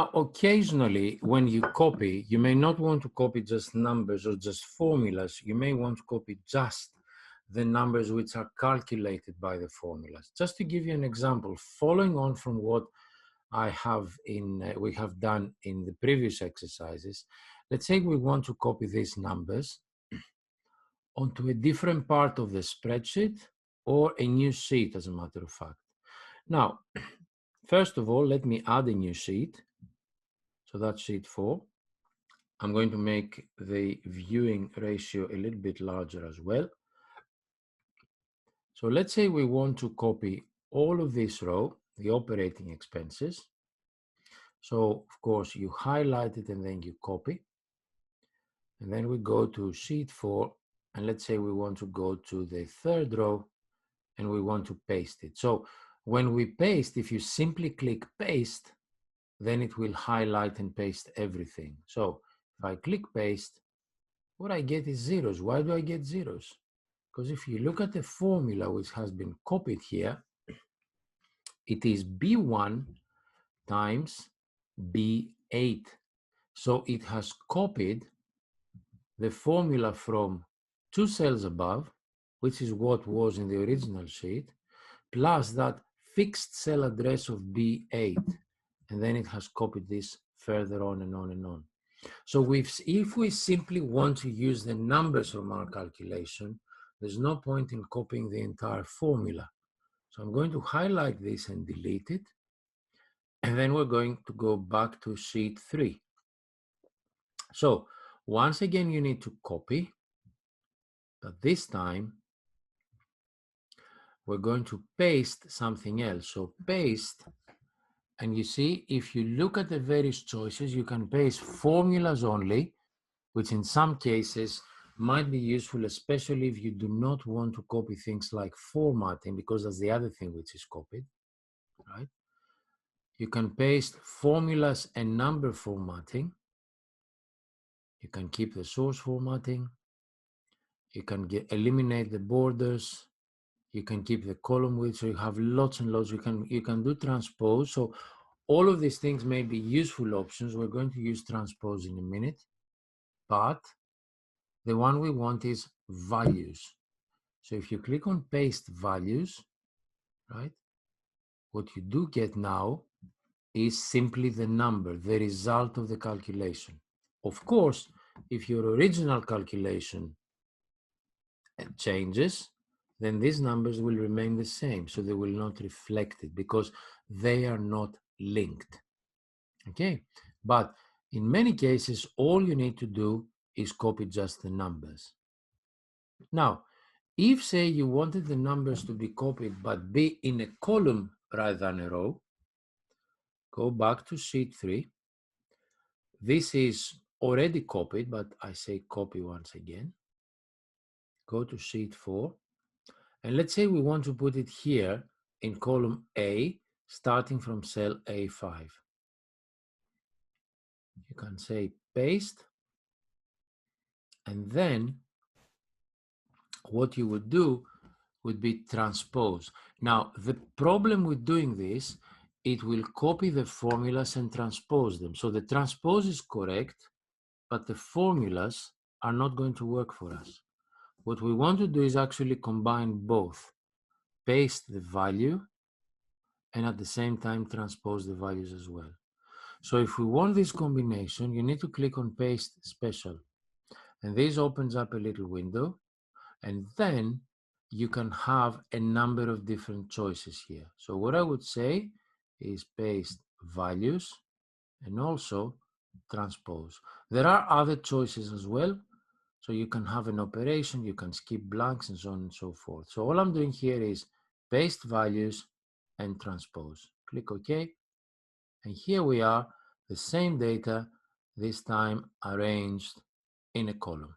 Now, occasionally, when you copy, you may not want to copy just numbers or just formulas. You may want to copy just the numbers which are calculated by the formulas. Just to give you an example, following on from what we have done in the previous exercises, let's say we want to copy these numbers onto a different part of the spreadsheet or a new sheet, as a matter of fact. Now, first of all, let me add a new sheet. So that's sheet 4. I'm going to make the viewing ratio a little bit larger as well. So let's say we want to copy all of this row, the operating expenses. So of course you highlight it and then you copy. And then we go to sheet 4, and let's say we want to go to the third row and we want to paste it. So when we paste, if you simply click paste, then it will highlight and paste everything. So if I click paste, what I get is zeros. Why do I get zeros? Because if you look at the formula which has been copied here, it is B1 times B8. So it has copied the formula from 2 cells above, which is what was in the original sheet, plus that fixed cell address of B8. And then it has copied this further on and on and on. So if we simply want to use the numbers from our calculation, there's no point in copying the entire formula. So I'm going to highlight this and delete it. And then we're going to go back to sheet 3. So once again, you need to copy, but this time we're going to paste something else. So paste. And you see, if you look at the various choices, you can paste formulas only, which in some cases might be useful, especially if you do not want to copy things like formatting, because that's the other thing which is copied, right? You can paste formulas and number formatting. You can keep the source formatting. You can eliminate the borders. You can keep the column width, so you have lots and lots. You can do transpose. So all of these things may be useful options. We're going to use transpose in a minute, but the one we want is values. So if you click on paste values, right, what you do get now is simply the number, the result of the calculation. Of course, if your original calculation changes, then these numbers will remain the same. So they will not reflect it because they are not linked. Okay, but in many cases, all you need to do is copy just the numbers. Now, if say you wanted the numbers to be copied but be in a column rather than a row, go back to sheet 3. This is already copied, but I say copy once again. Go to sheet 4. And let's say we want to put it here in column A, starting from cell A5. You can say paste. And then what you would do would be transpose. Now, the problem with doing this, it will copy the formulas and transpose them. So the transpose is correct, but the formulas are not going to work for us. What we want to do is actually combine both. Paste the value and at the same time transpose the values as well. So if we want this combination, you need to click on paste special. And this opens up a little window, and then you can have a number of different choices here. So what I would say is paste values and also transpose. There are other choices as well. So you can have an operation, you can skip blanks and so on and so forth. So all I'm doing here is paste values and transpose. Click OK. And here we are, the same data, this time arranged in a column.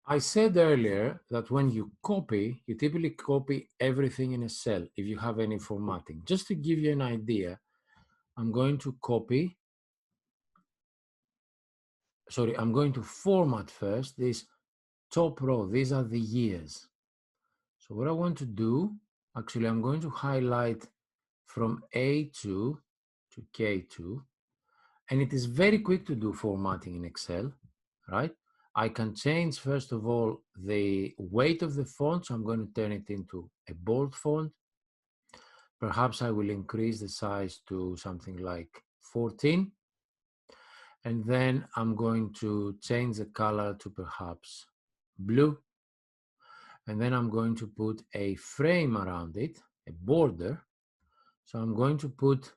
I said earlier that when you copy, you typically copy everything in a cell if you have any formatting. Just to give you an idea, I'm going to format first this top row. These are the years. So what I want to do, Actually, I'm going to highlight from A2 to K2, and it is very quick to do formatting in Excel, right? I can change, first of all, the weight of the font, so I'm going to turn it into a bold font. Perhaps I will increase the size to something like 14, and then I'm going to change the color to perhaps blue, and then I'm going to put a frame around it, a border. So I'm going to put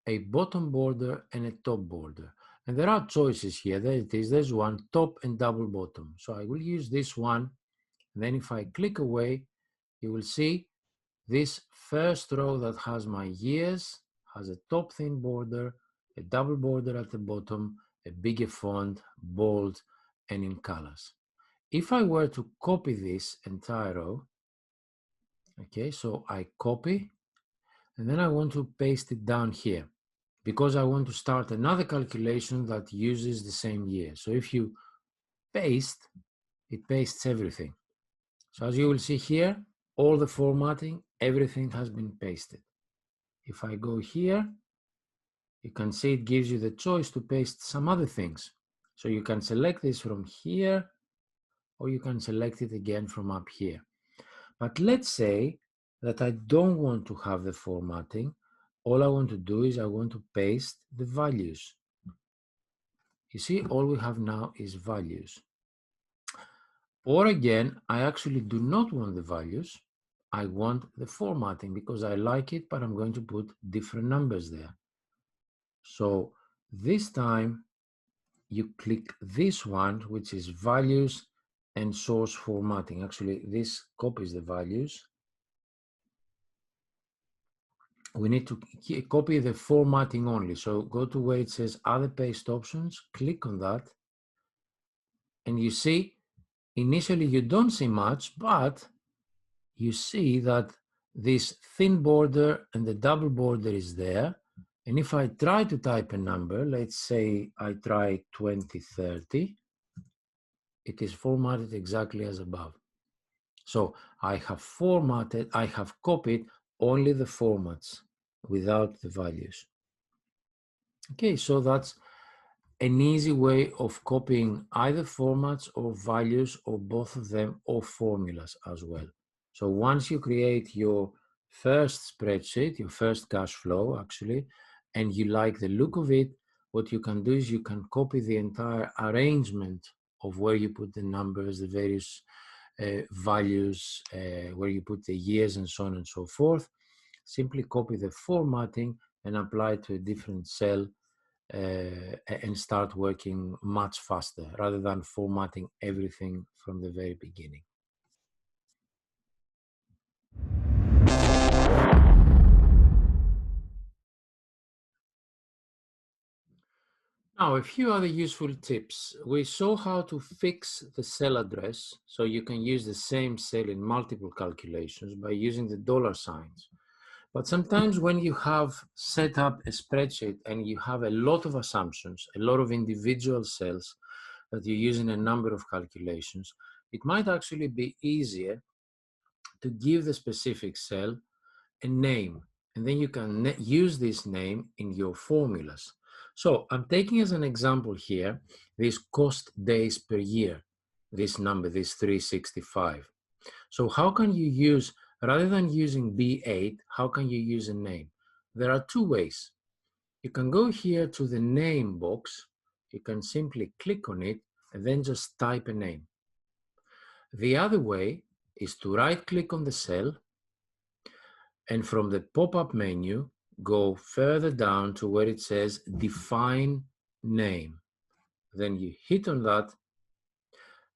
a bottom border and a top border. And there are choices here. There it is. There's one, top and double bottom. So I will use this one. And then if I click away, you will see this first row that has my years, has a top thin border, a double border at the bottom, a bigger font, bold, and in colors. If I were to copy this entire row, okay, so I copy, and then I want to paste it down here because I want to start another calculation that uses the same year. So if you paste, it pastes everything. So as you will see here, all the formatting, everything has been pasted. If I go here, you can see it gives you the choice to paste some other things. So you can select this from here, or you can select it again from up here. But let's say that I don't want to have the formatting. All I want to do is I want to paste the values. You see, all we have now is values. Or again, I actually do not want the values. I want the formatting because I like it, but I'm going to put different numbers there. So this time you click this one, which is values and source formatting. Actually, this copies the values. We need to copy the formatting only. So go to where it says other paste options, click on that, and you see, initially you don't see much, but you see that this thin border and the double border is there. And if I try to type a number, let's say I try 2030, it is formatted exactly as above. So I have copied only the formats without the values. Okay, so that's an easy way of copying either formats or values or both of them or formulas as well. So once you create your first spreadsheet, your first cash flow actually, and you like the look of it, what you can do is you can copy the entire arrangement of where you put the numbers, the various values, where you put the years and so on and so forth. Simply copy the formatting and apply it to a different cell and start working much faster rather than formatting everything from the very beginning. Now, a few other useful tips. We saw how to fix the cell address, so you can use the same cell in multiple calculations by using the dollar signs. But sometimes when you have set up a spreadsheet and you have a lot of assumptions, a lot of individual cells that you use in a number of calculations, it might actually be easier to give the specific cell a name, and then you can use this name in your formulas. So I'm taking as an example here this cost days per year, this number, this 365. So how can you use, rather than using B8, how can you use a name? There are two ways. You can go here to the name box, you can simply click on it and then just type a name. The other way is to right click on the cell, and from the pop-up menu, go further down to where it says define name. Then you hit on that,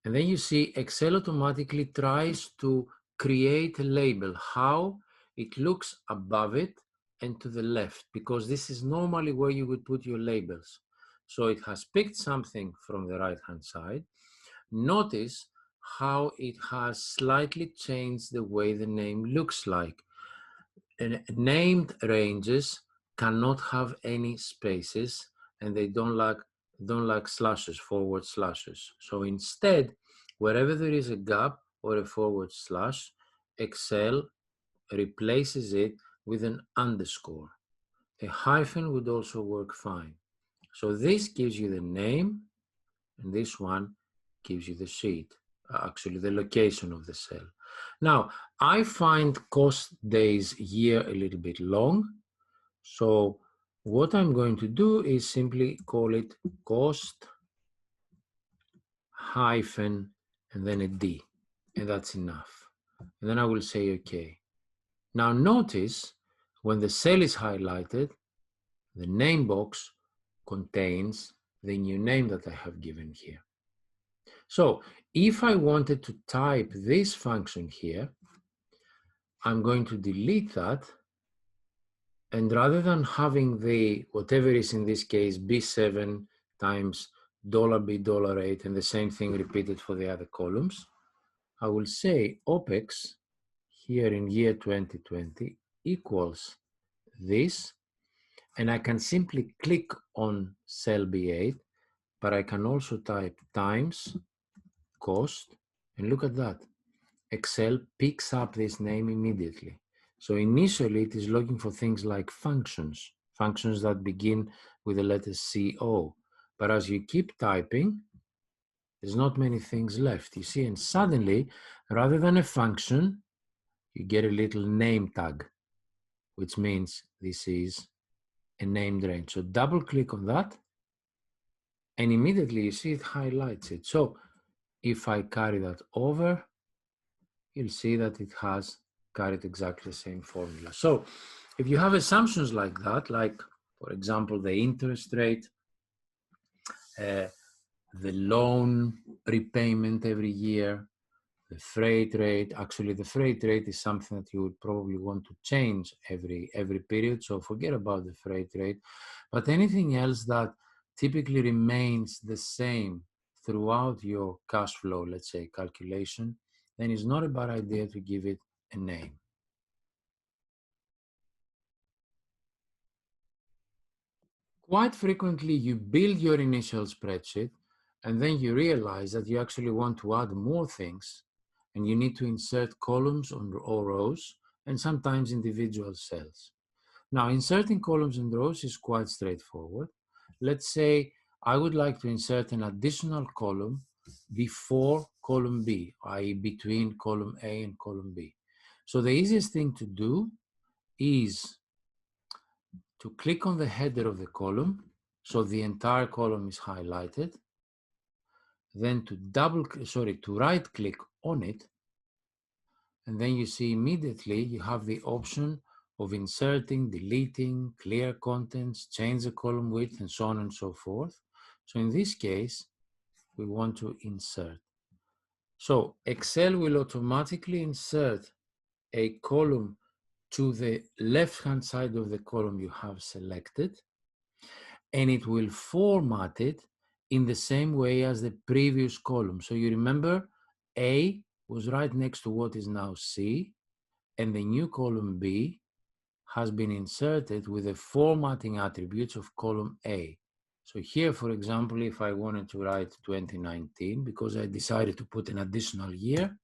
and then you see Excel automatically tries to create a label, how it looks above it and to the left, because this is normally where you would put your labels. So it has picked something from the right-hand side. Notice how it has slightly changed the way the name looks like. Named ranges cannot have any spaces, and they don't like slashes, forward slashes. So instead, wherever there is a gap or a forward slash, Excel replaces it with an underscore. A hyphen would also work fine. So this gives you the name, and this one gives you the sheet, actually the location of the cell. Now, I find cost days year a little bit long, so what I'm going to do is simply call it cost hyphen and then a D, and that's enough. And then I will say OK. Now notice when the cell is highlighted, the name box contains the new name that I have given here. So if I wanted to type this function here, I'm going to delete that, and rather than having the whatever is in this case B7 times $B $8 and the same thing repeated for the other columns, I will say OPEX here in year 2020 equals this, and I can simply click on cell B8, but I can also type times cost, and look at that. Excel picks up this name immediately. So initially it is looking for things like functions that begin with the letter CO. But as you keep typing, there's not many things left, you see, and suddenly, rather than a function, you get a little name tag, which means this is a named range. So double click on that, and immediately you see it highlights it. So if I carry that over, you'll see that it has carried exactly the same formula. So if you have assumptions like that, like for example, the interest rate, the loan repayment every year, the freight rate, actually the freight rate is something that you would probably want to change every period, so forget about the freight rate. But anything else that typically remains the same throughout your cash flow, let's say, calculation, then it's not a bad idea to give it a name. Quite frequently, you build your initial spreadsheet and then you realize that you actually want to add more things and you need to insert columns or rows and sometimes individual cells. Now, inserting columns and rows is quite straightforward. Let's say I would like to insert an additional column before column B, i.e. between column A and column B. So the easiest thing to do is to click on the header of the column, so the entire column is highlighted, then to right click on it, and then you see immediately you have the option of inserting, deleting, clear contents, change the column width, and so on and so forth. So in this case, we want to insert. So Excel will automatically insert a column to the left-hand side of the column you have selected, and it will format it in the same way as the previous column. So you remember A was right next to what is now C, and the new column B has been inserted with the formatting attributes of column A. So here, for example, if I wanted to write 2019, because I decided to put an additional year,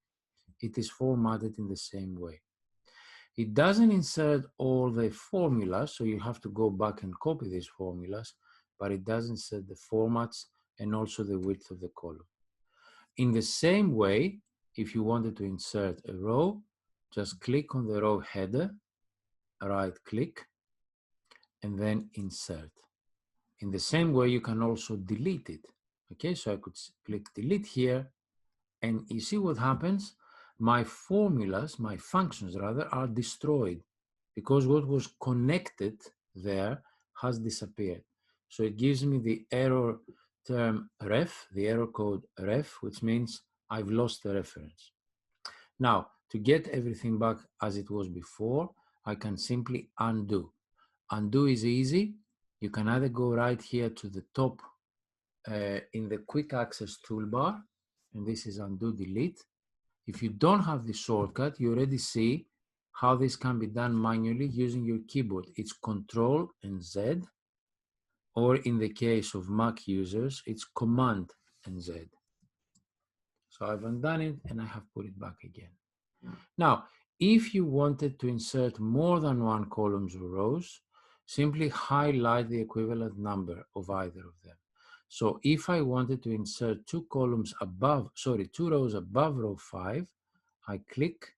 it is formatted in the same way. It doesn't insert all the formulas, so you have to go back and copy these formulas, but it does insert the formats and also the width of the column. In the same way, if you wanted to insert a row, just click on the row header, right click, and then insert. In the same way, you can also delete it. Okay, so I could click delete here, and you see what happens? My formulas, my functions rather, are destroyed because what was connected there has disappeared. So it gives me the error term ref, the error code ref, which means I've lost the reference. Now, to get everything back as it was before, I can simply undo. Undo is easy. You can either go right here to the top in the quick access toolbar, and this is undo delete. If you don't have the shortcut, you already see how this can be done manually using your keyboard. It's Control and Z, or in the case of Mac users, it's Command and Z. So I've undone it and I have put it back again. Now, if you wanted to insert more than one columns or rows, simply highlight the equivalent number of either of them. So if I wanted to insert two rows above row 5, I click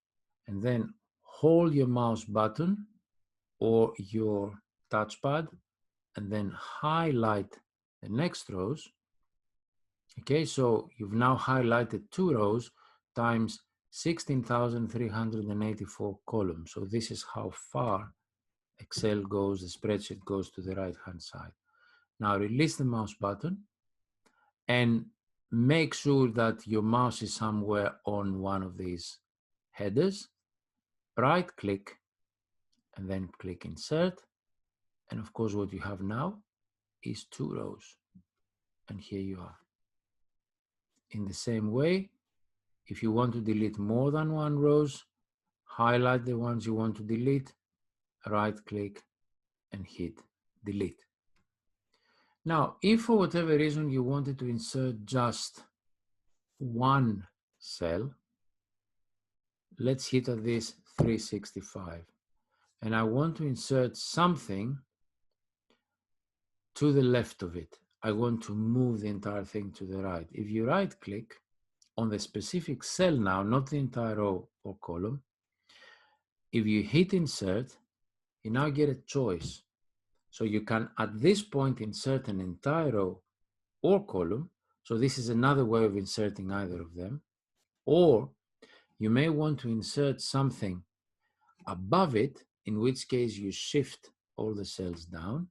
and then hold your mouse button or your touchpad and then highlight the next rows. Okay, so you've now highlighted 2 rows times 16,384 columns. So this is how far Excel goes, the spreadsheet goes to the right-hand side. Now release the mouse button and make sure that your mouse is somewhere on one of these headers. Right-click and then click Insert. And of course, what you have now is 2 rows. And here you are. In the same way, if you want to delete more than one rows, highlight the ones you want to delete, right-click and hit delete. Now, if for whatever reason you wanted to insert just one cell, let's hit at this 365. And I want to insert something to the left of it. I want to move the entire thing to the right. If you right-click on the specific cell now, not the entire row or column, if you hit insert, you now get a choice. So you can, at this point, insert an entire row or column. So this is another way of inserting either of them. Or you may want to insert something above it, in which case you shift all the cells down.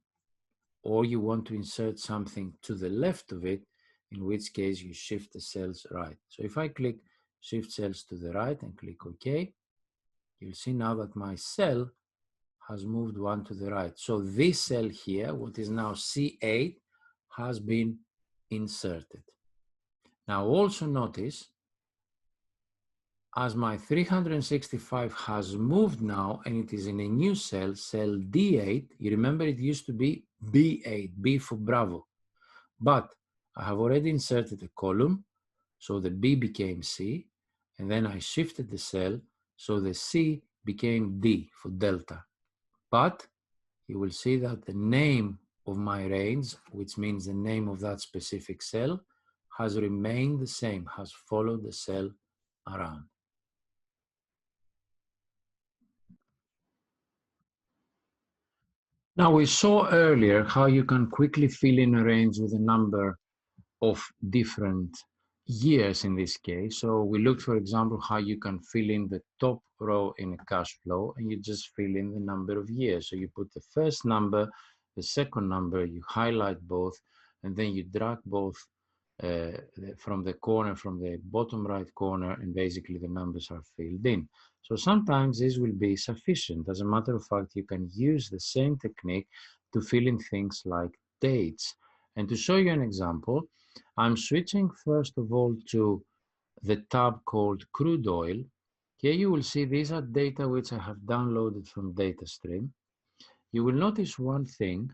Or you want to insert something to the left of it, in which case you shift the cells right. So if I click shift cells to the right and click OK, you'll see now that my cell has moved one to the right. So this cell here, what is now C8, has been inserted. Now also notice, as my 365 has moved now and it is in a new cell, cell D8, you remember it used to be B8, B for Bravo. But I have already inserted a column, so the B became C, and then I shifted the cell, so the C became D for Delta. But you will see that the name of my range, which means the name of that specific cell, has remained the same, has followed the cell around. Now, we saw earlier how you can quickly fill in a range with a number of different years in this case. So we looked, for example, how you can fill in the top row in a cash flow and you just fill in the number of years. So you put the first number, the second number, you highlight both, and then you drag both from the corner, from the bottom right corner, and basically the numbers are filled in. So sometimes this will be sufficient. As a matter of fact, you can use the same technique to fill in things like dates. And to show you an example, I'm switching first of all to the tab called crude oil. Here you will see these are data which I have downloaded from DataStream. You will notice one thing,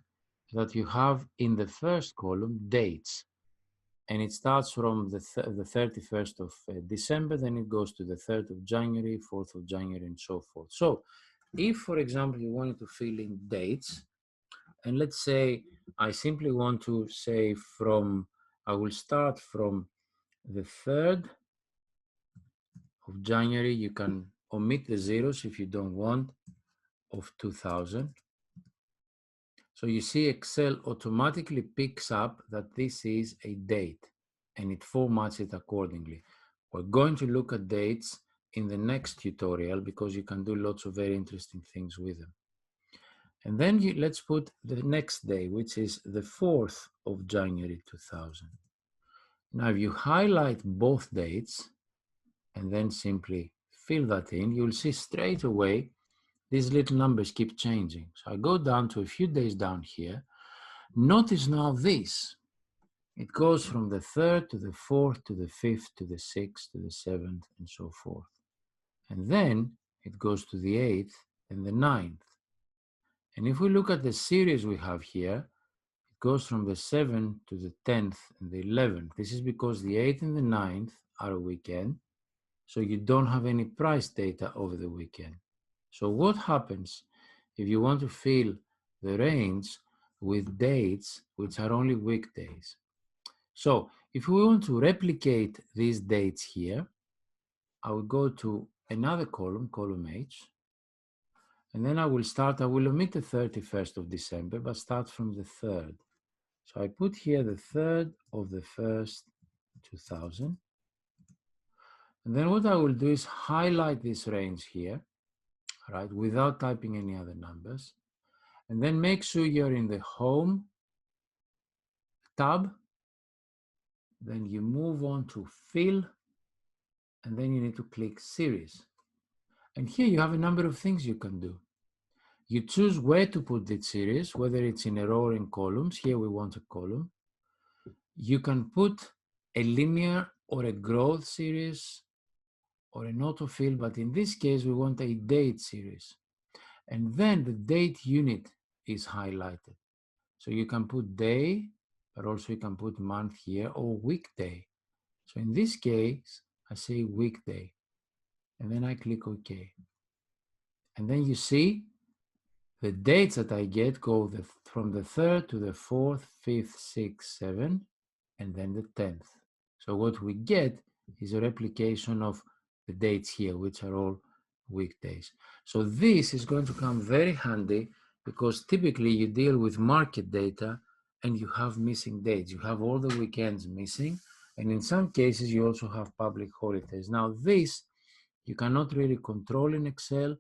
that you have in the first column dates. And it starts from the 31st of December, then it goes to the 3rd of January, 4th of January, and so forth. So if, for example, you wanted to fill in dates, and let's say I simply want to say I will start from the 3rd of January, you can omit the zeros if you don't want, of 2000. So you see Excel automatically picks up that this is a date and it formats it accordingly. We're going to look at dates in the next tutorial because you can do lots of very interesting things with them. And then let's put the next day, which is the 4th of January 2000. Now, if you highlight both dates and then simply fill that in, you'll see straight away these little numbers keep changing. So I go down to a few days down here. Notice now this. It goes from the 3rd to the 4th to the 5th to the 6th to the 7th and so forth. And then it goes to the 8th and the 9th. And if we look at the series we have here, it goes from the 7th to the 10th and the 11th. This is because the 8th and the 9th are a weekend. so you don't have any price data over the weekend. So what happens if you want to fill the range with dates which are only weekdays? So if we want to replicate these dates here, I will go to another column, column H, and then I will omit the 31st of December, but start from the 3rd. So I put here the 3rd of the 1st, 2000. And then what I will do is highlight this range here, right, without typing any other numbers. And then make sure you're in the Home tab. Then you move on to Fill, and then you need to click Series. And here you have a number of things you can do. You choose where to put the series, whether it's in a row or in columns. Here we want a column. You can put a linear or a growth series or an autofill, but in this case we want a date series. And then the date unit is highlighted. So you can put day, but also you can put month here or weekday. So in this case, I say weekday, and then I click OK. And then you see the dates that I get go from the 3rd to the 4th, 5th, 6th, 7th, and then the 10th. So what we get is a replication of the dates here, which are all weekdays. So this is going to come very handy because typically you deal with market data and you have missing dates. You have all the weekends missing, and in some cases you also have public holidays. Now this you cannot really control in Excel,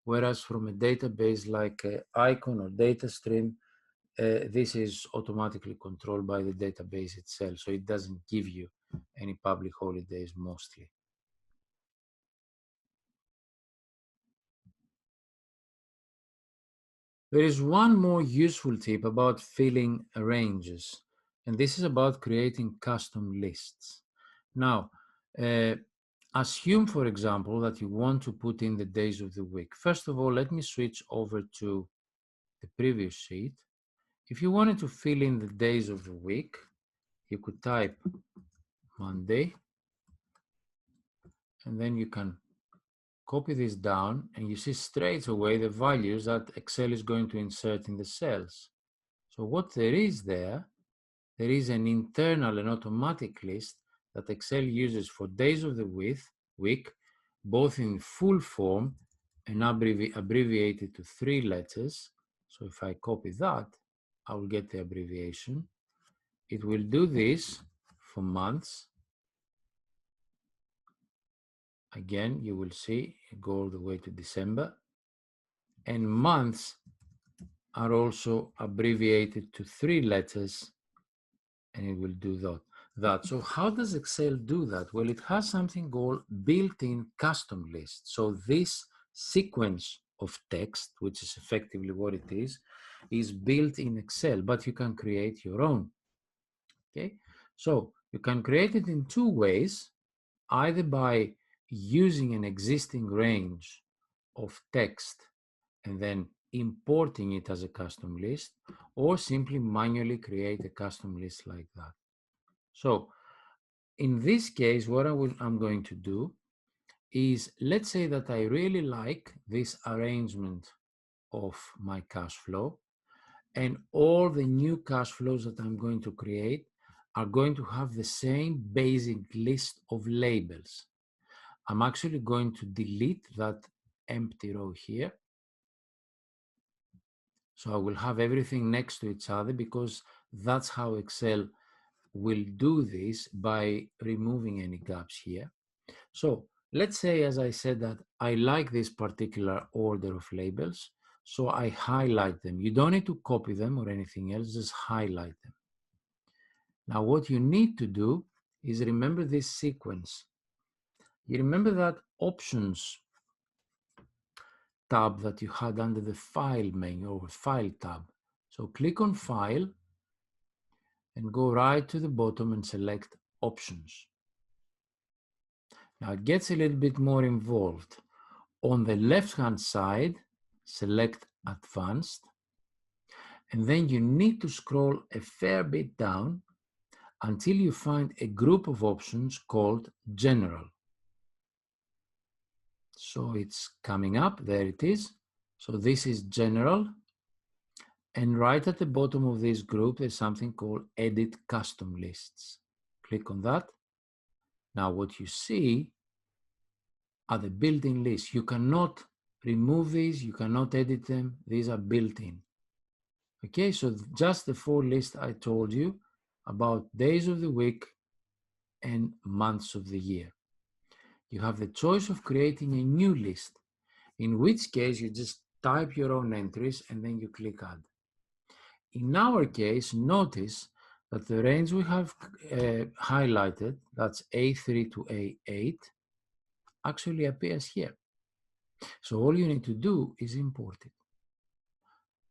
whereas from a database like Icon or DataStream, this is automatically controlled by the database itself, so it doesn't give you any public holidays mostly. There is one more useful tip about filling ranges, and this is about creating custom lists. Now, assume, for example, that you want to put in the days of the week. First of all, let me switch over to the previous sheet. If you wanted to fill in the days of the week, you could type Monday, and then you can copy this down, and you see straight away the values that Excel is going to insert in the cells. So what there is there is an internal and automatic list that Excel uses for days of the week, both in full form and abbreviated to 3 letters. So if I copy that, I will get the abbreviation. It will do this for months. Again, you will see it go all the way to December. And months are also abbreviated to 3 letters, and it will do that. So how does Excel do that? Well, it has something called built-in custom list. So this sequence of text, which is effectively what it is built in Excel, but you can create your own. Okay, so you can create it in 2 ways, either by using an existing range of text and then importing it as a custom list, or simply manually create a custom list like that. So in this case, what I'm going to do is, let's say that I really like this arrangement of my cash flow, and all the new cash flows that I'm going to create are going to have the same basic list of labels. I'm actually going to delete that empty row here. So I will have everything next to each other, because that's how Excel will do this, by removing any gaps here. So let's say, as I said, that I like this particular order of labels, so I highlight them. You don't need to copy them or anything else, just highlight them. Now what you need to do is remember this sequence. You remember that Options tab that you had under the File menu, or File tab. So click on File and go right to the bottom and select Options. Now it gets a little bit more involved. On the left-hand side, select Advanced, and then you need to scroll a fair bit down until you find a group of options called General. So it's coming up, there it is. So this is general. And right at the bottom of this group, there's something called Edit Custom Lists. Click on that. Now what you see are the built-in lists. You cannot remove these, you cannot edit them. These are built-in. Okay, so just the 4 lists I told you about days of the week and months of the year. You have the choice of creating a new list, in which case you just type your own entries and then you click Add. In our case, notice that the range we have highlighted, that's A3 to A8, actually appears here. So all you need to do is import it.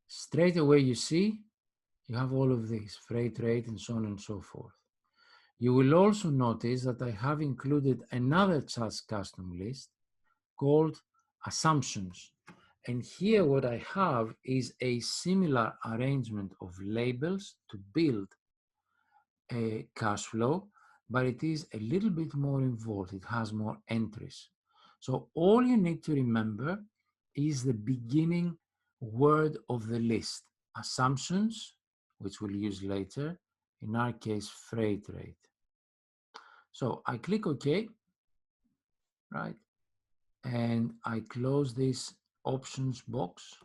Straight away you see, you have all of these, freight rate and so on and so forth. You will also notice that I have included another such custom list called assumptions. And here what I have is a similar arrangement of labels to build a cash flow, but it is a little bit more involved. It has more entries. So all you need to remember is the beginning word of the list. Assumptions, which we'll use later, in our case, freight rate. So I click OK, right? And I close this options box.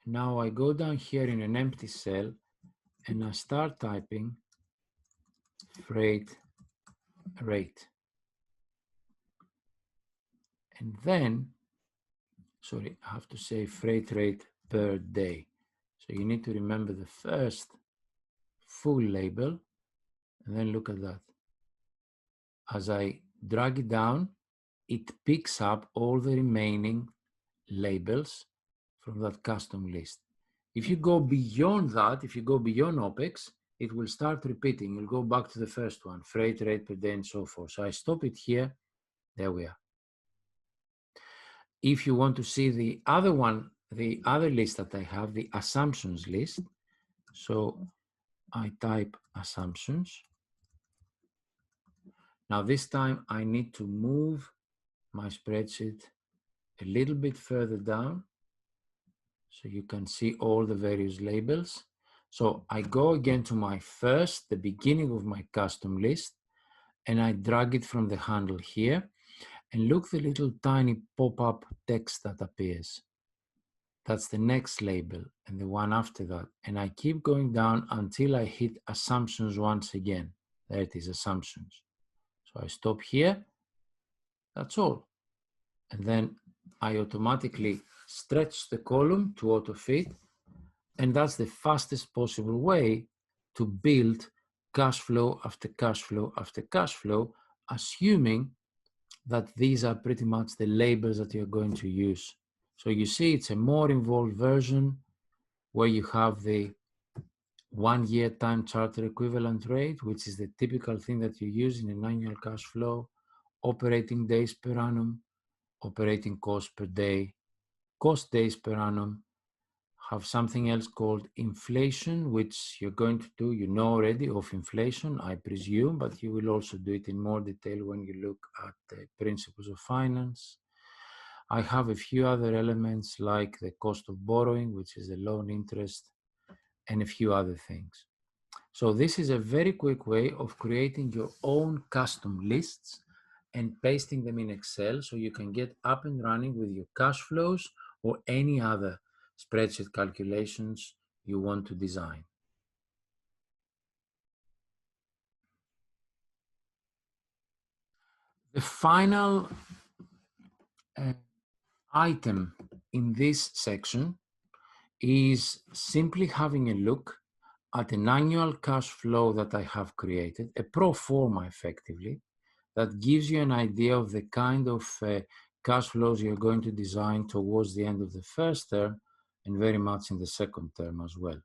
Now I go down here in an empty cell and I start typing freight rate. And then, sorry, I have to say freight rate per day. So you need to remember the first full label and then look at that. As I drag it down, it picks up all the remaining labels from that custom list. If you go beyond that, if you go beyond OPEX, it will start repeating. You'll go back to the first one, freight rate per day and so forth. So I stop it here. There we are. If you want to see the other one, the other list that I have, the assumptions list. So I type assumptions. Now this time I need to move my spreadsheet a little bit further down so you can see all the various labels. So I go again to my first, the beginning of my custom list, and I drag it from the handle here. And look the little tiny pop-up text that appears. That's the next label and the one after that. And I keep going down until I hit assumptions once again. There it is, assumptions. So I stop here. That's all. And then I automatically stretch the column to auto-fit. And that's the fastest possible way to build cash flow after cash flow after cash flow, assuming that these are pretty much the labels that you're going to use. So you see it's a more involved version where you have the 1 year time charter equivalent rate, which is the typical thing that you use in an annual cash flow, operating days per annum, operating cost per day, cost days per annum, have something else called inflation, which you're going to do, you know already of inflation, I presume, but you will also do it in more detail when you look at the principles of finance. I have a few other elements like the cost of borrowing, which is the loan interest, and a few other things. So this is a very quick way of creating your own custom lists and pasting them in Excel so you can get up and running with your cash flows or any other spreadsheet calculations you want to design. The final item in this section is simply having a look at an annual cash flow that I have created, a pro forma effectively, that gives you an idea of the kind of cash flows you're going to design towards the end of the first term and very much in the second term as well.